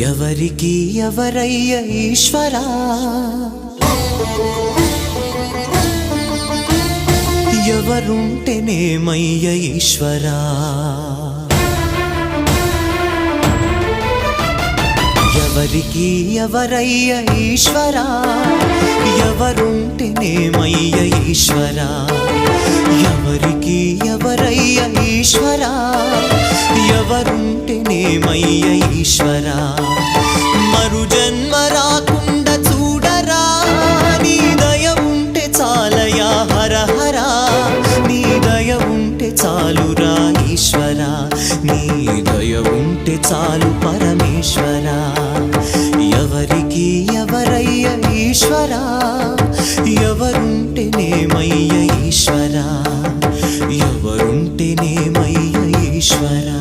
ఎవరికి ఎవరయ్య ఈశ్వరా, ఎవరుంటేనేమయ్య ఈశ్వరా, ఎవరికి ఎవరయ్య ఈశ్వరా, ఎవరుంటేనేమయ్య ఈశ్వరా, ఎవరికి ఎవరయ్య ఈశ్వరా, ఎవరుంటేనేమయ్య ఈశ్వరా. మరు జన్మ రాకుండా చూడరా, నీ దయ ఉంటే చాలయా హర హరా, నీ దయ ఉంటే చాలురా ఈశ్వరా, నీ దయ ఉంటే చాలు పరమేశ్వరా. ఎవరికి ఎవరయ్య ఈశ్వరా, ఎవరుంటేనేమయ్య ఈశ్వరా, ఎవరుంటేనేమయ్య ఈశ్వరా.